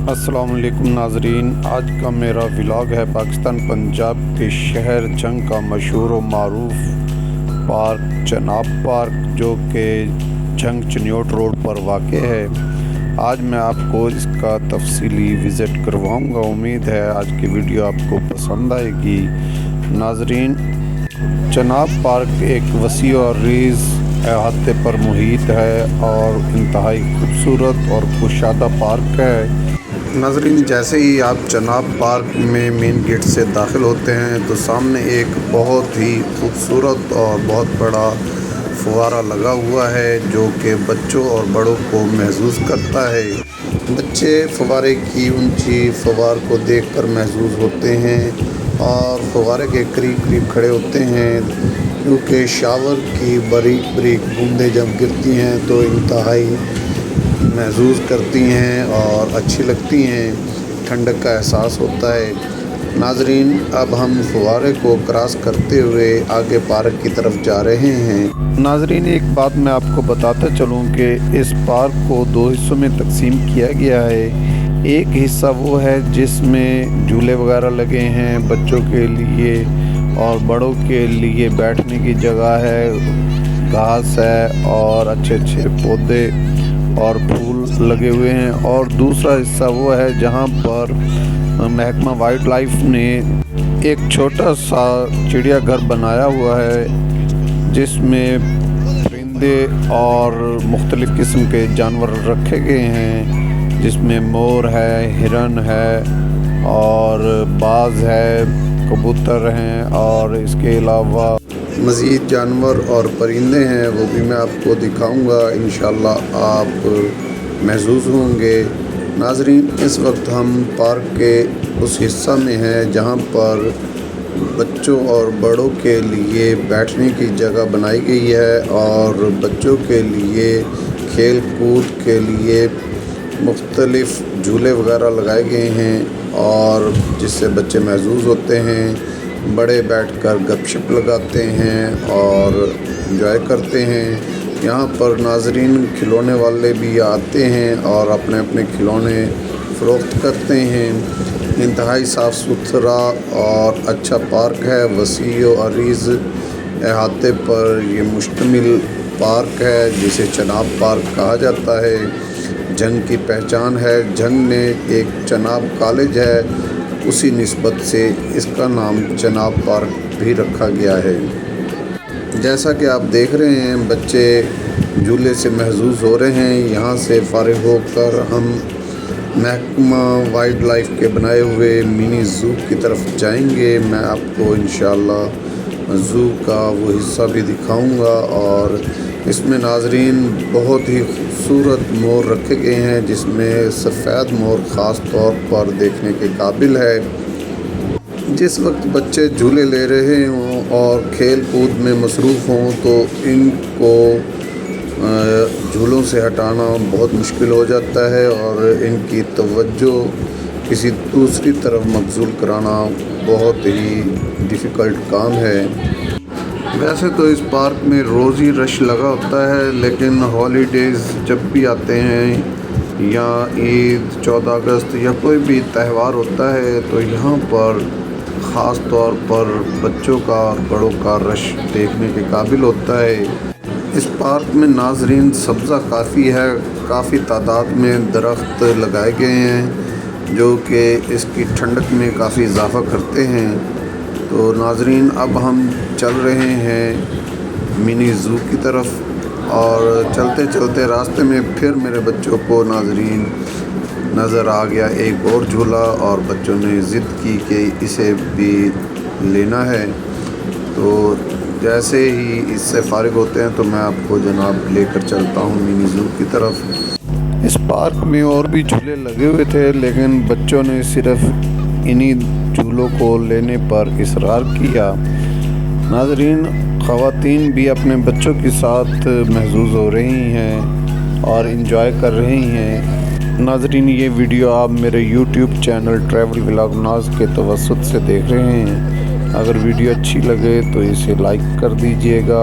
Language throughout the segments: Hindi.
अस्सलाम वालेकुम नाज़रीन, आज का मेरा व्लॉग है पाकिस्तान पंजाब के शहर जंग का मशहूर व मारूफ पार्क चनाब पार्क, जो कि जंग चनियोट रोड पर वाक़ है। आज मैं आपको इसका तफसीली विज़िट करवाऊंगा। उम्मीद है आज की वीडियो आपको पसंद आएगी। नाज़रीन, चनाब पार्क एक वसी और रीज़ अहाते पर मुहित है और इंतहाई खूबसूरत और कुशादा पार्क है। नाज़रीन, जैसे ही आप चनाब पार्क में मेन गेट से दाखिल होते हैं तो सामने एक बहुत ही खूबसूरत और बहुत बड़ा फुवारा लगा हुआ है, जो कि बच्चों और बड़ों को महसूस करता है। बच्चे फुवारे की ऊंची फवार को देखकर महसूस होते हैं और फवारे के करीब करीब खड़े होते हैं, क्योंकि शावर की बारीक बारीक बूंदें जब गिरती हैं तो इंतहाई महसूस करती हैं और अच्छी लगती हैं। ठंडक का एहसास होता है। नाज़रीन, अब हम फुवारे को क्रॉस करते हुए आगे पार्क की तरफ जा रहे हैं। नाज़रीन, एक बात मैं आपको बताता चलूं कि इस पार्क को दो हिस्सों में तकसीम किया गया है। एक हिस्सा वो है जिसमें झूले वगैरह लगे हैं बच्चों के लिए और बड़ों के लिए बैठने की जगह है, घास है और अच्छे अच्छे पौधे और फूल लगे हुए हैं। और दूसरा हिस्सा वो है जहाँ पर महकमा वाइल्ड लाइफ ने एक छोटा सा चिड़ियाघर बनाया हुआ है, जिसमें परिंदे और मुख्तलिफ़ किस्म के जानवर रखे गए हैं, जिसमें मोर है, हिरन है और बाज़ है, कबूतर हैं और इसके अलावा मज़ीद जानवर और परिंदे हैं, वो भी मैं आपको दिखाऊंगा। इंशाअल्लाह आप महसूस होंगे। नाज़रीन, इस वक्त हम पार्क के उस हिस्सा में हैं जहां पर बच्चों और बड़ों के लिए बैठने की जगह बनाई गई है और बच्चों के लिए खेल कूद के लिए मुख्तलिफ़ झूले वगैरह लगाए गए हैं और जिससे बच्चे महसूस होते हैं। बड़े बैठकर गपशप लगाते हैं और एंजॉय करते हैं। यहाँ पर नाज़रीन खिलौने वाले भी आते हैं और अपने अपने खिलौने फ़रोख्त करते हैं। इंतहाई साफ़ सुथरा और अच्छा पार्क है। वसी और अरीज़ अहाते पर ये मुश्तमिल पार्क है, जिसे चनाब पार्क कहा जाता है। जंग की पहचान है। जंग में एक चनाब कॉलेज है, उसी निस्बत से इसका नाम चनाब पार्क भी रखा गया है। जैसा कि आप देख रहे हैं, बच्चे झूले से महसूस हो रहे हैं। यहाँ से फारिग होकर हम महकमा वाइल्ड लाइफ के बनाए हुए मिनी ज़ू की तरफ जाएंगे। मैं आपको इंशाअल्लाह ज़ू का वो हिस्सा भी दिखाऊंगा और इसमें नाज़रीन बहुत ही खूबसूरत मोर रखे गए हैं, जिसमें सफ़ेद मोर ख़ास तौर पर देखने के काबिल है। जिस वक्त बच्चे झूले ले रहे हों और खेल कूद में मसरूफ़ हों तो इनको झूलों से हटाना बहुत मुश्किल हो जाता है और इनकी तवज्जो किसी दूसरी तरफ मबज़ूल कराना बहुत ही डिफ़िकल्ट काम है। वैसे तो इस पार्क में रोज़ ही रश लगा होता है, लेकिन हॉलीडेज़ जब भी आते हैं या ईद, 14 अगस्त या कोई भी त्यौहार होता है तो यहाँ पर ख़ास तौर पर बच्चों का और बड़ों का रश देखने के काबिल होता है। इस पार्क में नाज़रीन सब्ज़ा काफ़ी है, काफ़ी तादाद में दरख्त लगाए गए हैं जो कि इसकी ठंडक में काफ़ी इजाफ़ा करते हैं। तो नाज़रीन, अब हम चल रहे हैं मिनी ज़ू की तरफ और चलते चलते रास्ते में फिर मेरे बच्चों को नाज़रीन नज़र आ गया एक और झूला और बच्चों ने ज़िद की कि इसे भी लेना है। तो जैसे ही इससे फारिग होते हैं तो मैं आपको जनाब लेकर चलता हूँ मिनी ज़ू की तरफ। इस पार्क में और भी झूले लगे हुए थे, लेकिन बच्चों ने सिर्फ़ इन्हीं झूलों को लेने पर इसरार किया। नाज़रीन, ख़वातीन भी अपने बच्चों के साथ महसूस हो रही हैं और इन्जॉय कर रही हैं। नाज़रीन, ये वीडियो आप मेरे YouTube चैनल ट्रैवल व्लॉग नाज के तवस्सुत से देख रहे हैं। अगर वीडियो अच्छी लगे तो इसे लाइक कर दीजिएगा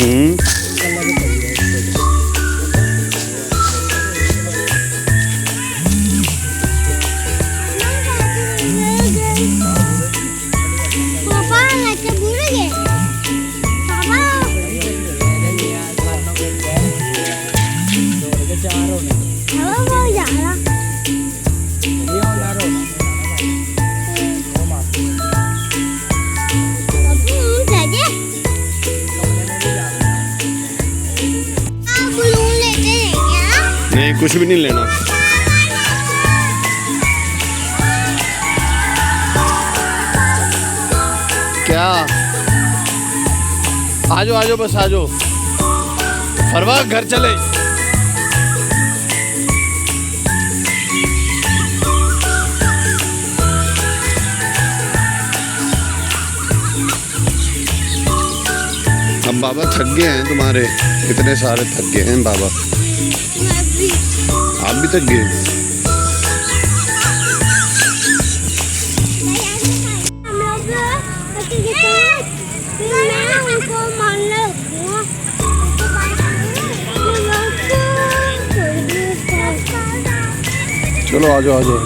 पापा लगे भूल गए पापा हवा बहुत ज़्यादा नहीं कुछ भी नहीं लेना। क्या आजो आजो बस आजो फरवा घर चले। अब बाबा थक गए हैं तुम्हारे, इतने सारे थक गए हैं बाबा। आप भी थक गए। चलो आ जाओ आ जाओ।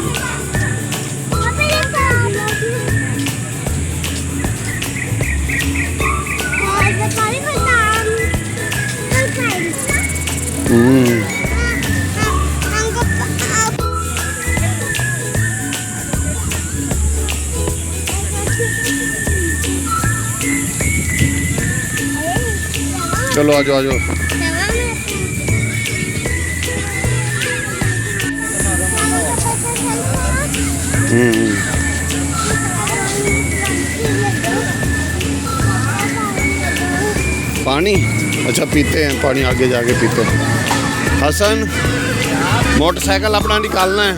चलो आ जाओ आ जाओ। पानी अच्छा पीते हैं, पानी आगे जाके पीते हैं। हसन मोटरसाइकिल अपना निकालना है।